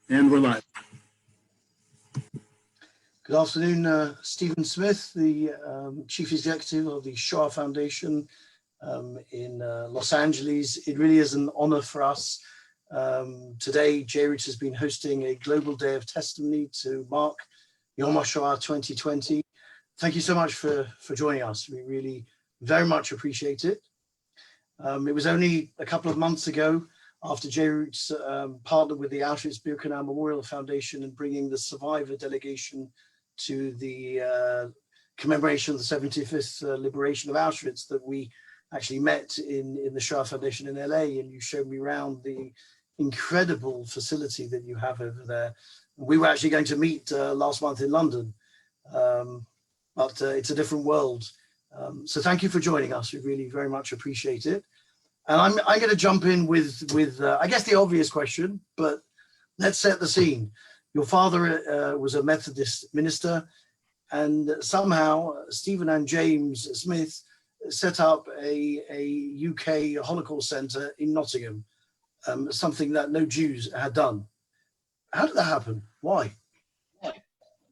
And we're live. Good afternoon, Stephen Smith, the Chief Executive of the Shoah Foundation in Los Angeles. It really is an honor for us. Today, JRoots has been hosting a global day of testimony to mark Yom Hashoah 2020. Thank you so much for joining us. We really very much appreciate it. It was only a couple of months ago after JRoots partnered with the Auschwitz-Birkenau Memorial Foundation in bringing the survivor delegation to the commemoration of the 75th liberation of Auschwitz that we actually met in the Shoah Foundation in LA, and you showed me around the incredible facility that you have over there. We were actually going to meet last month in London, but it's a different world. So thank you for joining us. We really very much appreciate it. And I'm going to jump in with I guess the obvious question, but let's set the scene. Your father was a Methodist minister, and somehow Stephen and James Smith set up a UK Holocaust Centre in Nottingham, something that no Jews had done. How did that happen? Why?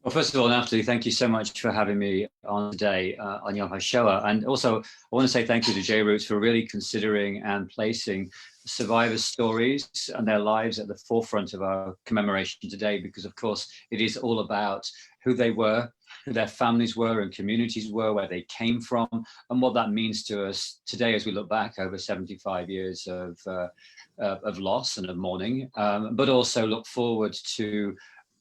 Well, first of all, Natalie, thank you so much for having me on today on Yom HaShoah. And also, I want to say thank you to JRoots for really considering and placing survivors' stories and their lives at the forefront of our commemoration today, because, of course, it is all about who they were, who their families were and communities were, where they came from, and what that means to us today as we look back over 75 years of loss and of mourning, but also look forward to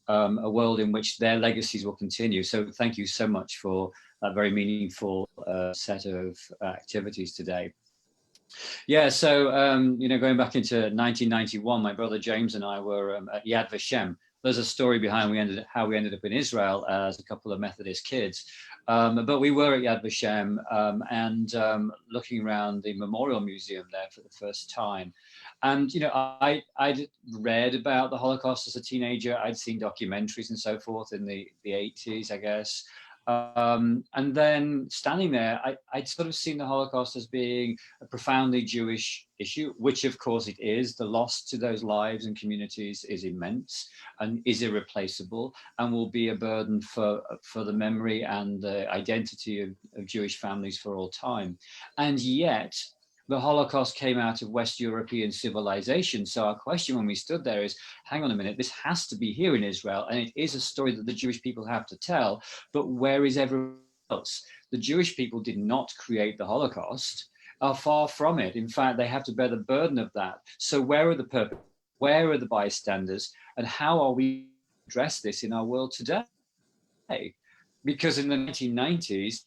a world in which their legacies will continue. So thank you so much for that very meaningful set of activities today. Yeah, so, going back into 1991, my brother James and I were at Yad Vashem. There's a story behind how we ended up in Israel as a couple of Methodist kids. But we were at Yad Vashem and looking around the Memorial Museum there for the first time. And, I'd read about the Holocaust as a teenager. I'd seen documentaries and so forth in the 80s, I guess. And then standing there, I'd sort of seen the Holocaust as being a profoundly Jewish issue, which of course it is. The loss to those lives and communities is immense and is irreplaceable, and will be a burden for the memory and the identity of Jewish families for all time. And yet, the Holocaust came out of West European civilization. So our question when we stood there is, hang on a minute, this has to be here in Israel, and it is a story that the Jewish people have to tell, but where is everyone else? The Jewish people did not create the Holocaust, are far from it. In fact, they have to bear the burden of that. So where are the perpetrators? Where are the bystanders? And how are we address this in our world today? Because in the 1990s,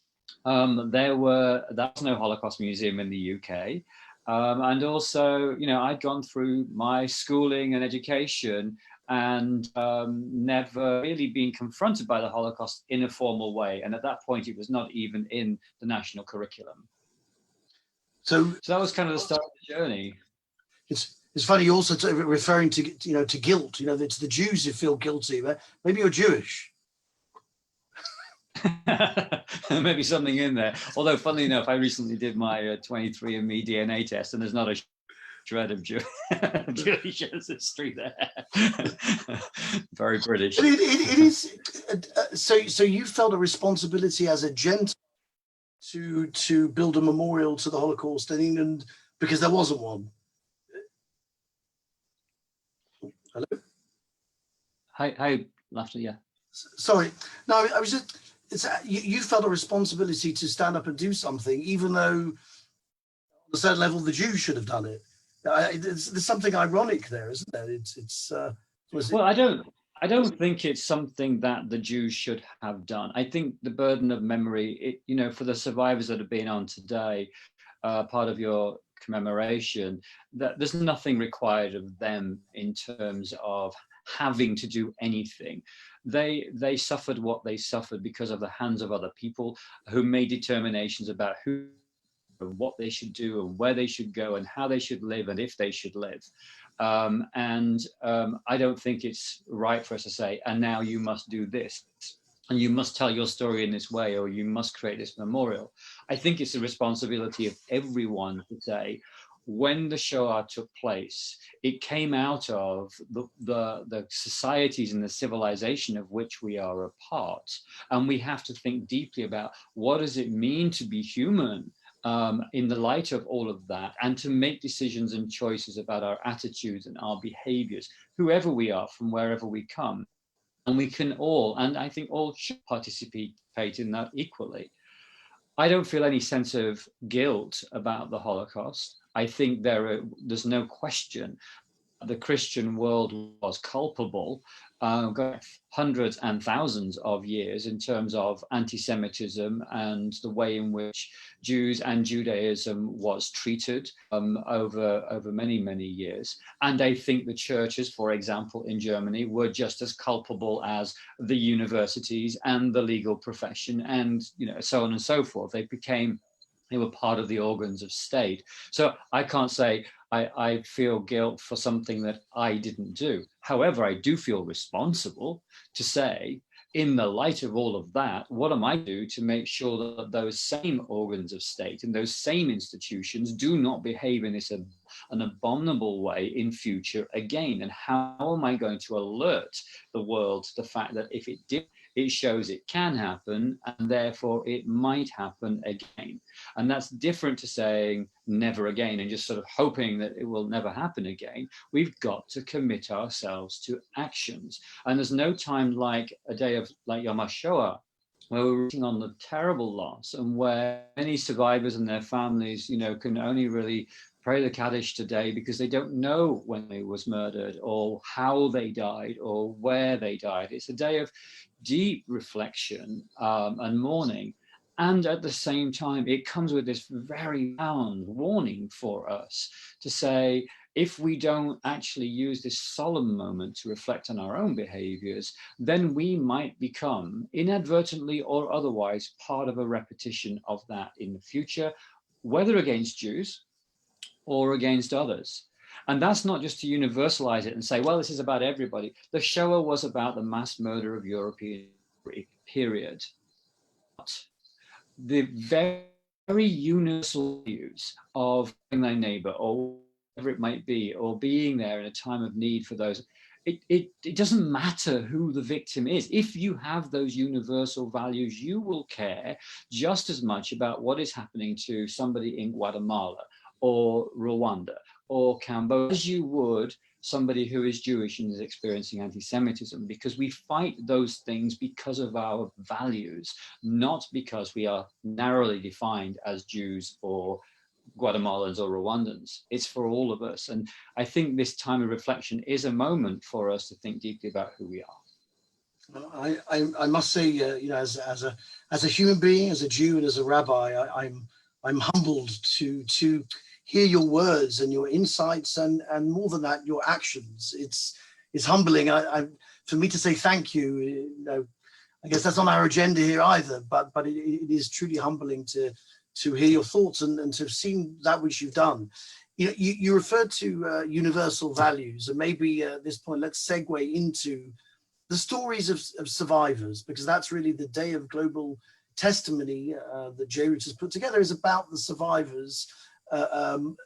there was no Holocaust Museum in the UK. And also, I'd gone through my schooling and education and never really been confronted by the Holocaust in a formal way. And at that point, it was not even in the national curriculum. So that was kind of the start of the journey. It's funny you're also referring to guilt. It's the Jews who feel guilty. But maybe you're Jewish. Maybe something in there. Although, funnily enough, I recently did my 23andMe DNA test, and there's not a shred of Jewish ancestry there. Very British. But it is. So you felt a responsibility as a Gentile to build a memorial to the Holocaust in England because there wasn't one. Hello. Hi, laughter. Yeah. Sorry. No, I was just. You felt a responsibility to stand up and do something, even though on a certain level the Jews should have done it. There's something ironic there, isn't there? Well, I don't think it's something that the Jews should have done. I think the burden of memory, for the survivors that have been on today, part of your commemoration, that there's nothing required of them in terms of having to do anything. They suffered what they suffered because of the hands of other people who made determinations about who and what they should do and where they should go and how they should live and if they should live. I don't think it's right for us to say, and now you must do this, and you must tell your story in this way, or you must create this memorial. I think it's the responsibility of everyone to say, when the Shoah took place, it came out of the societies and the civilization of which we are a part. And we have to think deeply about what does it mean to be human in the light of all of that, and to make decisions and choices about our attitudes and our behaviors, whoever we are, from wherever we come. And we can all, and I think all should participate in that equally. I don't feel any sense of guilt about the Holocaust. I think there's no question the Christian world was culpable, hundreds and thousands of years in terms of anti-Semitism and the way in which Jews and Judaism was treated over many, many years. And I think the churches, for example, in Germany, were just as culpable as the universities and the legal profession, and so on and so forth. They were part of the organs of state. So I can't say I feel guilt for something that I didn't do. However, I do feel responsible to say, in the light of all of that, what am I do to make sure that those same organs of state and those same institutions do not behave in an abominable way in future again? And how am I going to alert the world to the fact that if it did, it shows it can happen, and therefore it might happen again. And that's different to saying never again and just sort of hoping that it will never happen again. We've got to commit ourselves to actions. And there's no time like a day of Yom HaShoah, where we're reflecting on the terrible loss, and where many survivors and their families, can only really pray the Kaddish today because they don't know when they was murdered or how they died or where they died. It's a day of deep reflection and mourning. And at the same time, it comes with this very sound warning for us to say, if we don't actually use this solemn moment to reflect on our own behaviors, then we might become, inadvertently or otherwise, part of a repetition of that in the future, whether against Jews or against others. And that's not just to universalize it and say, well, this is about everybody. The Shoah was about the mass murder of European period. But the very universal values of thy neighbor, or whatever it might be, or being there in a time of need for those, it doesn't matter who the victim is. If you have those universal values, you will care just as much about what is happening to somebody in Guatemala or Rwanda or Cambodia as you would somebody who is Jewish and is experiencing anti-Semitism, because we fight those things because of our values, not because we are narrowly defined as Jews or Guatemalans or Rwandans. It's for all of us. And I think this time of reflection is a moment for us to think deeply about who we are. I must say, as a human being, as a Jew, and as a rabbi, I'm humbled to hear your words and your insights, and more than that, your actions. It's humbling. For me to say thank you, I guess that's not our agenda here either. But it is truly humbling to hear your thoughts and to have seen that which you've done. You referred to universal values, and maybe at this point, let's segue into the stories of survivors, because that's really the day of global testimony that JRoots has put together, is about the survivors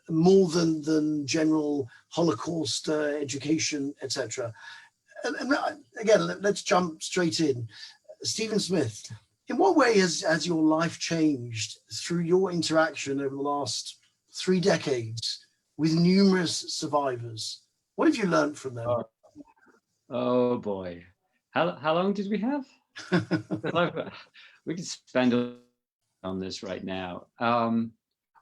more than general Holocaust education, etc. And again, let's jump straight in. Stephen Smith, in what way has your life changed through your interaction over the last 3 decades with numerous survivors? What have you learned from them? Oh boy. How long did we have? We could spend on this right now.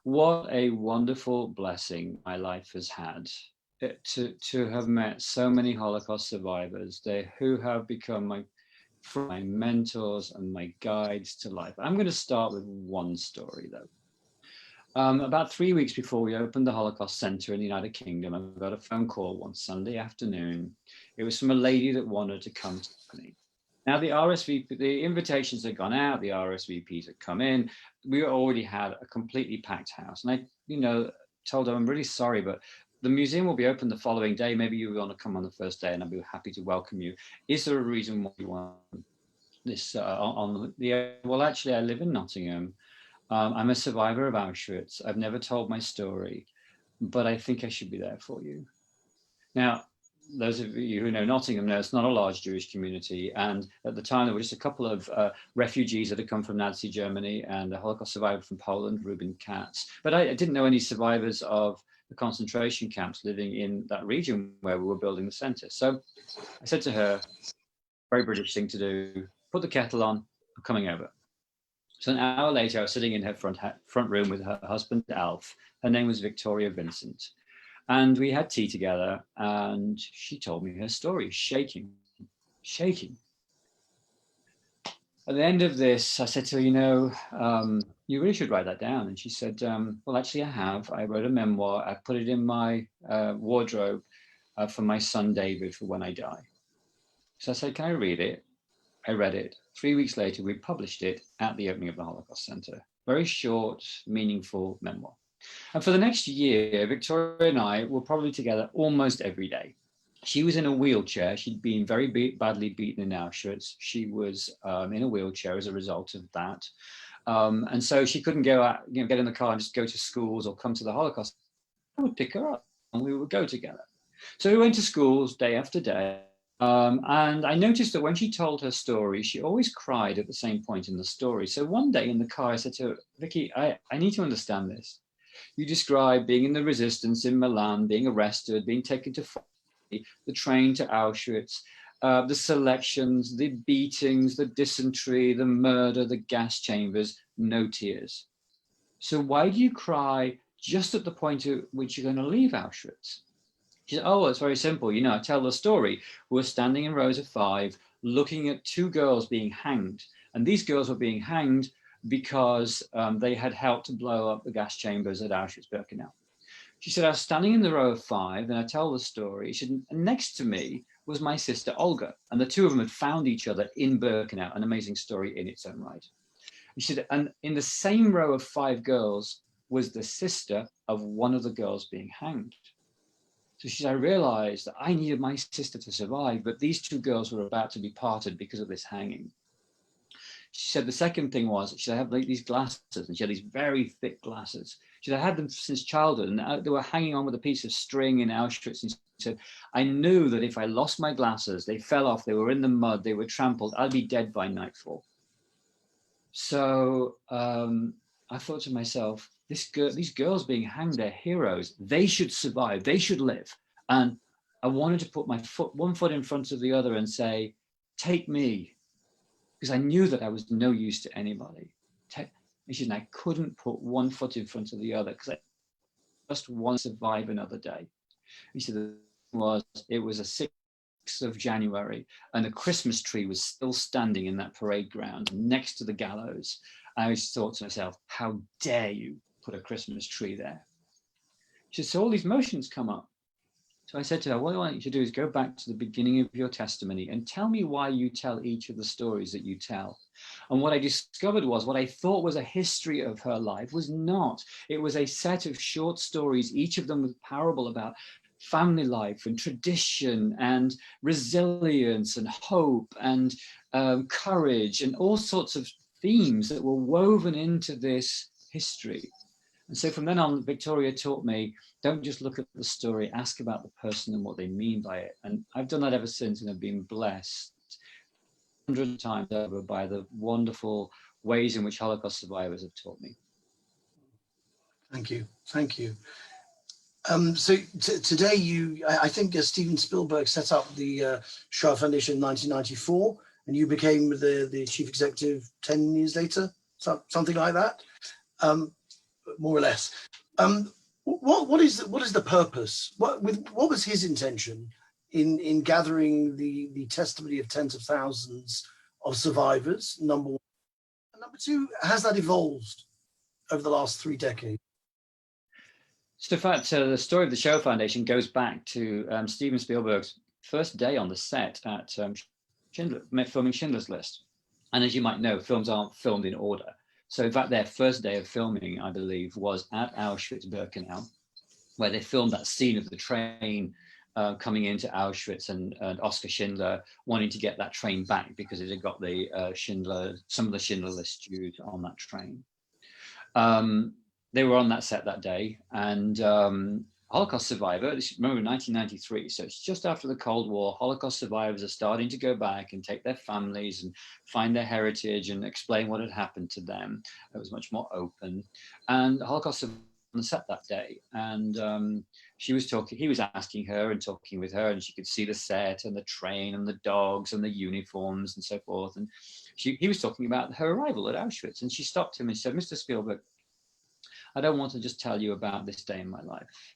What a wonderful blessing my life has had to have met so many Holocaust survivors who have become my mentors and my guides to life. I'm going to start with one story though. About 3 weeks before we opened the Holocaust Center in the United Kingdom, I got a phone call one Sunday afternoon. It was from a lady that wanted to come to me. Now the invitations had gone out, the RSVPs had come in. We already had a completely packed house. And I, told her, I'm really sorry, but the museum will be open the following day. Maybe you want to come on the first day and I'll be happy to welcome you. Is there a reason why you want this well, actually, I live in Nottingham. I'm a survivor of Auschwitz. I've never told my story. but I think I should be there for you. Now, those of you who know Nottingham know it's not a large Jewish community. And at the time, there were just a couple of refugees that had come from Nazi Germany and a Holocaust survivor from Poland, Ruben Katz. But I didn't know any survivors of the concentration camps living in that region where we were building the center. So I said to her, very British thing to do, put the kettle on, I'm coming over. So an hour later, I was sitting in her front room with her husband, Alf. Her name was Victoria Vincent. And we had tea together, and she told me her story, shaking. At the end of this, I said to her, you really should write that down. And she said, well, actually, I have. I wrote a memoir. I put it in my wardrobe for my son, David, for when I die. So I said, can I read it? I read it. 3 weeks later, we published it at the opening of the Holocaust Center. Very short, meaningful memoir. And for the next year, Victoria and I were probably together almost every day. She was in a wheelchair. She'd been very badly beaten in Auschwitz. She was in a wheelchair as a result of that. And so she couldn't go out, get in the car and just go to schools or come to the Holocaust. I would pick her up and we would go together. So we went to schools day after day. And I noticed that when she told her story, she always cried at the same point in the story. So one day in the car, I said to her, Vicky, I need to understand this. You describe being in the resistance in Milan, being arrested, being taken to the train to Auschwitz, the selections, the beatings, the dysentery, the murder, the gas chambers, no tears. So why do you cry just at the point at which you're going to leave Auschwitz? She said, oh, it's very simple. I tell the story. We're standing in rows of 5, looking at 2 girls being hanged. And these girls were being hanged because they had helped to blow up the gas chambers at Auschwitz-Birkenau. She said, I was standing in the row of 5 and I tell the story. She said, and next to me was my sister, Olga. And the 2 of them had found each other in Birkenau, an amazing story in its own right. And she said, and in the same row of 5 girls was the sister of one of the girls being hanged. So she said, I realized that I needed my sister to survive, but these 2 girls were about to be parted because of this hanging. She said the second thing was, she said, I have these glasses, and she had these very thick glasses. She said, I had them since childhood, and they were hanging on with a piece of string in Auschwitz. And she said, I knew that if I lost my glasses, they fell off, they were in the mud, they were trampled, I'd be dead by nightfall. So I thought to myself, these girls being hanged are heroes. They should survive, they should live. And I wanted to put my one foot in front of the other and say, take me. Because I knew that I was no use to anybody. And I couldn't put one foot in front of the other because I just want to survive another day. He said it was a 6th of January and a Christmas tree was still standing in that parade ground next to the gallows. I just thought to myself, how dare you put a Christmas tree there? She said, so all these emotions come up. So I said to her, what I want you to do is go back to the beginning of your testimony and tell me why you tell each of the stories that you tell. And what I discovered was what I thought was a history of her life was not. It was a set of short stories, each of them with parable about family life and tradition and resilience and hope and courage and all sorts of themes that were woven into this history. And so from then on, Victoria taught me, don't just look at the story, ask about the person and what they mean by it. And I've done that ever since and have been blessed 100 times over by the wonderful ways in which Holocaust survivors have taught me. Thank you. Thank you. So today I think Steven Spielberg set up the Shoah Foundation in 1994 and you became the chief executive 10 years later, something like that. More or less. What is the purpose? What was his intention in gathering the testimony of tens of thousands of survivors? Number one. And number two, has that evolved over the last 3 decades? So in fact, the story of the Shoah Foundation goes back to Steven Spielberg's first day on the set at filming Schindler's List. And as you might know, films aren't filmed in order. So in fact, their first day of filming, I believe, was at Auschwitz-Birkenau, where they filmed that scene of the train coming into Auschwitz and Oskar Schindler wanting to get that train back because it had got the some of the Schindler List Jews on that train. they were on that set that day, and Holocaust survivor, remember 1993, so it's just after the Cold War, Holocaust survivors are starting to go back and take their families and find their heritage and explain what had happened to them. It was much more open. And Holocaust survivor on the set that day, and he was asking her and talking with her, and she could see the set and the train and the dogs and the uniforms and so forth. And he was talking about her arrival at Auschwitz, and she stopped him and said, "Mr. Spielberg, I don't want to just tell you about this day in my life.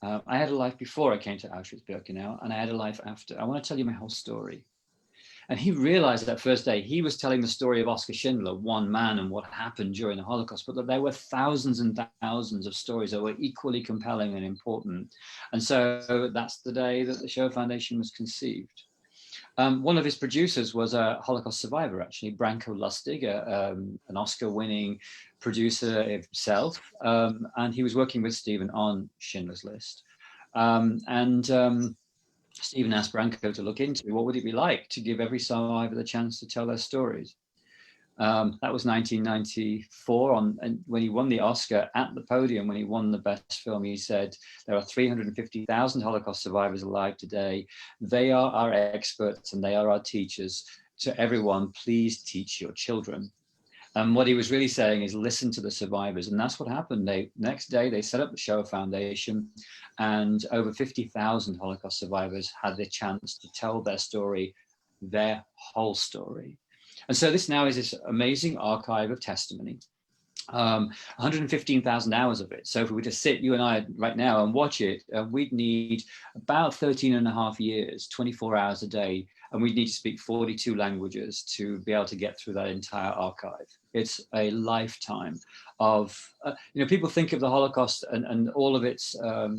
I had a life before I came to Auschwitz-Birkenau, and I had a life after. I want to tell you my whole story." And he realized that first day he was telling the story of Oskar Schindler, one man, and what happened during the Holocaust, but that there were thousands and thousands of stories that were equally compelling and important. And so that's the day that the Shoah Foundation was conceived. One of his producers was a Holocaust survivor, actually, Branko Lustig, an Oscar-winning producer himself, and he was working with Stephen on Schindler's List. Stephen asked Branko to look into what would it be like to give every survivor the chance to tell their stories. That was 1994, and when he won the Oscar at the podium, when he won the best film, he said, "There are 350,000 Holocaust survivors alive today. They are our experts and they are our teachers. To everyone, please teach your children." And what he was really saying is listen to the survivors. And that's what happened. Next day, they set up the Shoah Foundation, and over 50,000 Holocaust survivors had the chance to tell their story, their whole story. And so this now is this amazing archive of testimony, 115,000 hours of it. So if we were to sit, you and I right now, and watch it, we'd need about 13 and a half years, 24 hours a day, and we'd need to speak 42 languages to be able to get through that entire archive. It's a lifetime of, people think of the Holocaust and all of its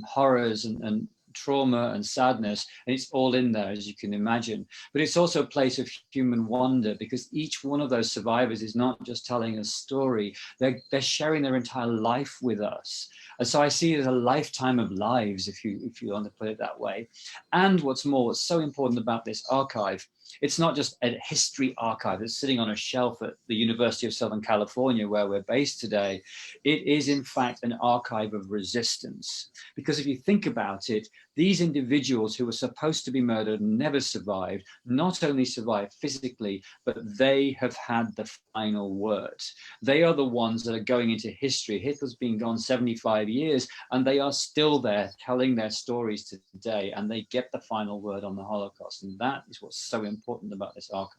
horrors and trauma and sadness, and it's all in there, as you can imagine. But it's also a place of human wonder, because each one of those survivors is not just telling a story, they're sharing their entire life with us. And so I see it as a lifetime of lives, if you want to put it that way. And what's more, what's so important about this archive, it's not just a history archive that's sitting on a shelf at the University of Southern California, where we're based today. It is, in fact, an archive of resistance. Because if you think about it, these individuals who were supposed to be murdered and never survived, not only survived physically, but they have had the final word. They are the ones that are going into history. Hitler's been gone 75 years, and they are still there telling their stories today, and they get the final word on the Holocaust. And that is what's so important about this archive.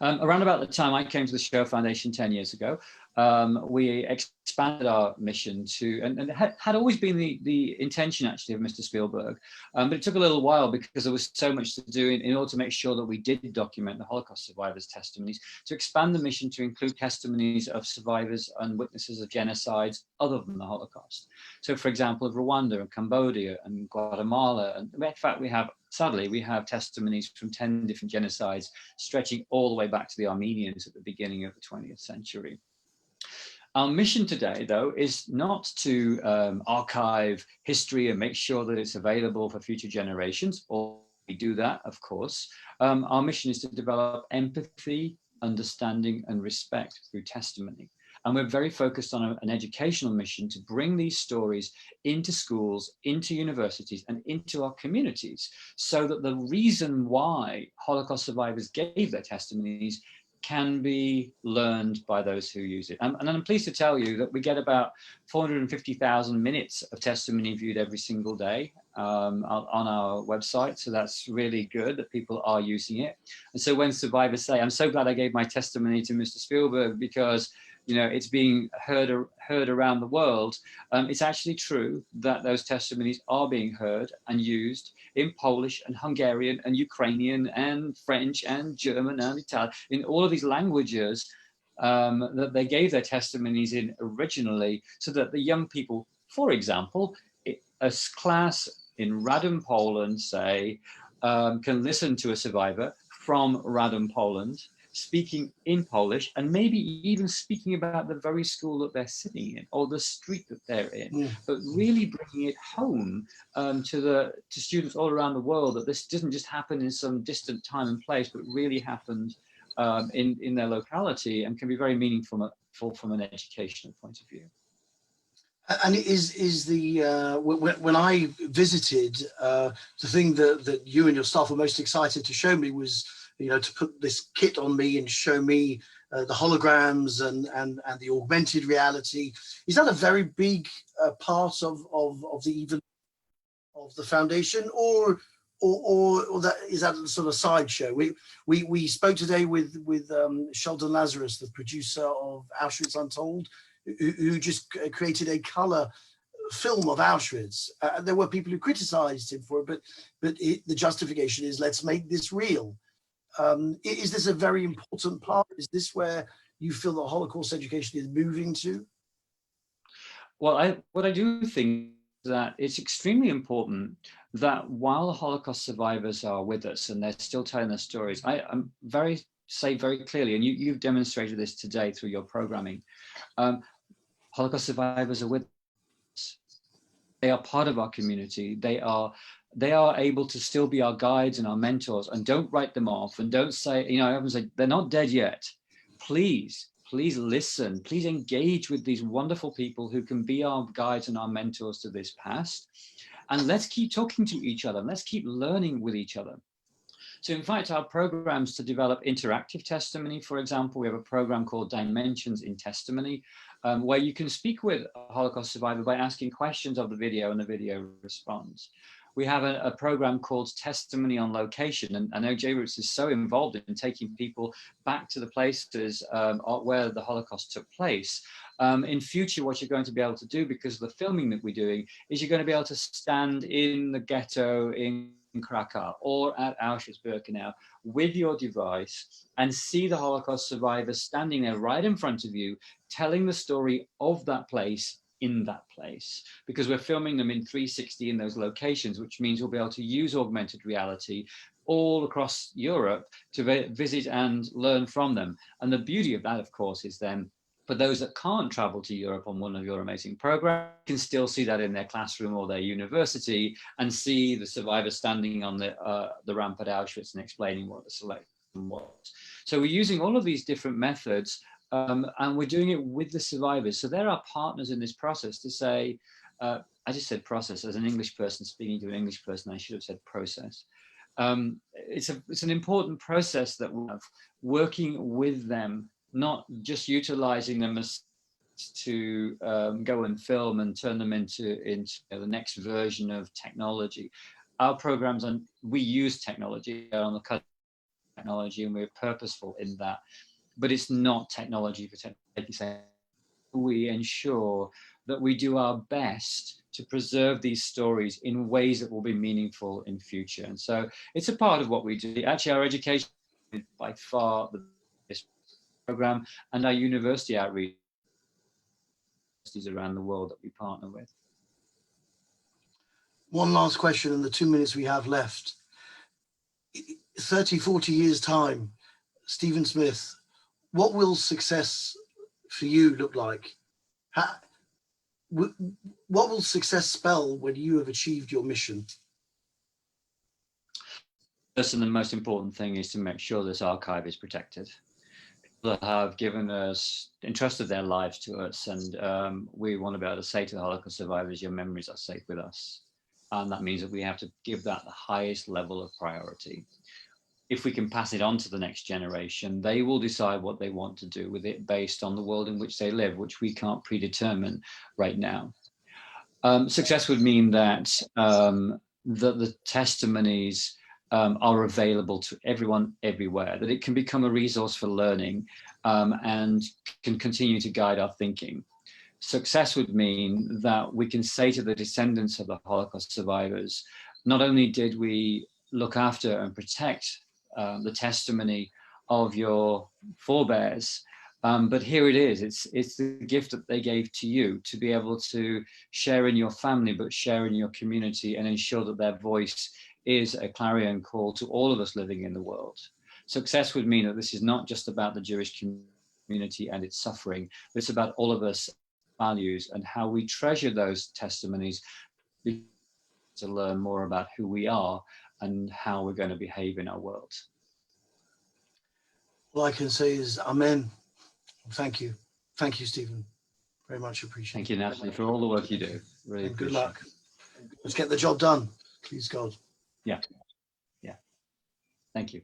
Around about the time I came to the Shoah Foundation 10 years ago, we expanded our mission to, and it had always been the intention actually of Mr. Spielberg, but it took a little while because there was so much to do in order to make sure that we did document the Holocaust survivors' testimonies, to expand the mission to include testimonies of survivors and witnesses of genocides other than the Holocaust. So, for example, of Rwanda and Cambodia and Guatemala, and in fact, sadly, we have testimonies from 10 different genocides stretching all the way back to the Armenians at the beginning of the 20th century. Our mission today, though, is not to archive history and make sure that it's available for future generations, or we do that, of course. Our mission is to develop empathy, understanding, and respect through testimony. And we're very focused on an educational mission to bring these stories into schools, into universities, and into our communities, so that the reason why Holocaust survivors gave their testimonies can be learned by those who use it. And I'm pleased to tell you that we get about 450,000 minutes of testimony viewed every single day on our website. So that's really good that people are using it. And so when survivors say, "I'm so glad I gave my testimony to Mr. Spielberg because it's being heard around the world," it's actually true that those testimonies are being heard and used in Polish and Hungarian and Ukrainian and French and German and Italian, in all of these languages that they gave their testimonies in originally, so that the young people, for example, a class in Radom, Poland, say, can listen to a survivor from Radom, Poland, speaking in Polish, and maybe even speaking about the very school that they're sitting in or the street that they're in, but really bringing it home to students all around the world, that this doesn't just happen in some distant time and place, but really happened in their locality, and can be very meaningful from an educational point of view. And is the when I visited, the thing that you and your staff were most excited to show me was, you know, to put this kit on me and show me the holograms and the augmented reality. Is that a very big part of the foundation, or that is that sort of sideshow? We spoke today with Sheldon Lazarus, the producer of Auschwitz Untold, who just created a color film of Auschwitz. There were people who criticized him for it, but the justification is, let's make this real. Is this a very important part? Is this where you feel that Holocaust education is moving to? Well, what I do think that it's extremely important that while the Holocaust survivors are with us and they're still telling their stories, I'm say very clearly, and you've demonstrated this today through your programming, Holocaust survivors are with us. They are part of our community. They are able to still be our guides and our mentors, and don't write them off, and don't say, you know, I often say, they're not dead yet. Please listen, please engage with these wonderful people who can be our guides and our mentors to this past. And let's keep talking to each other. Let's keep learning with each other. So in fact, our programs to develop interactive testimony, for example, we have a program called Dimensions in Testimony, where you can speak with a Holocaust survivor by asking questions of the video, and the video responds. We have a program called Testimony on Location, and I know JRoots is so involved in taking people back to the places where the Holocaust took place. In future, what you're going to be able to do, because of the filming that we're doing, is you're going to be able to stand in the ghetto in Krakow or at Auschwitz-Birkenau with your device and see the Holocaust survivors standing there right in front of you, telling the story of that place in that place, because we're filming them in 360 in those locations, which means we'll be able to use augmented reality all across Europe to visit and learn from them. And the beauty of that, of course, is then for those that can't travel to Europe on one of your amazing programs, can still see that in their classroom or their university and see the survivors standing on the ramp at Auschwitz and explaining what the selection was. So we're using all of these different methods, and we're doing it with the survivors. So they're our partners in this process to say, I just said process. As an English person speaking to an English person, I should have said process. It's an important process that we have, working with them, not just utilizing them as to go and film and turn them into the next version of technology. Our programs, we use technology, on the cutting technology, and we're purposeful in that. But it's not technology for technology's sake. We ensure that we do our best to preserve these stories in ways that will be meaningful in future. And so it's a part of what we do. Actually, our education is by far the biggest program, and our university outreach around the world that we partner with. One last question in the 2 minutes we have left. 30, 40 years time, Stephen Smith, what will success for you look like? What will success spell when you have achieved your mission? First and the most important thing is to make sure this archive is protected. People have given us, entrusted their lives to us, and we want to be able to say to the Holocaust survivors, your memories are safe with us. And that means that we have to give that the highest level of priority. If we can pass it on to the next generation, they will decide what they want to do with it based on the world in which they live, which we can't predetermine right now. Success would mean that, that the testimonies are available to everyone everywhere, that it can become a resource for learning and can continue to guide our thinking. Success would mean that we can say to the descendants of the Holocaust survivors, not only did we look after and protect the testimony of your forebears, but here it is. It's the gift that they gave to you to be able to share in your family, but share in your community, and ensure that their voice is a clarion call to all of us living in the world. Success would mean that this is not just about the Jewish community and its suffering, but it's about all of us values and how we treasure those testimonies to learn more about who we are and how we're going to behave in our world. All I can say is amen. Thank you. Thank you, Stephen. Very much appreciated. Thank you, Natalie, for all the work you do. Really And good appreciate luck. Let's get the job done. Please God. it. Yeah. Thank you.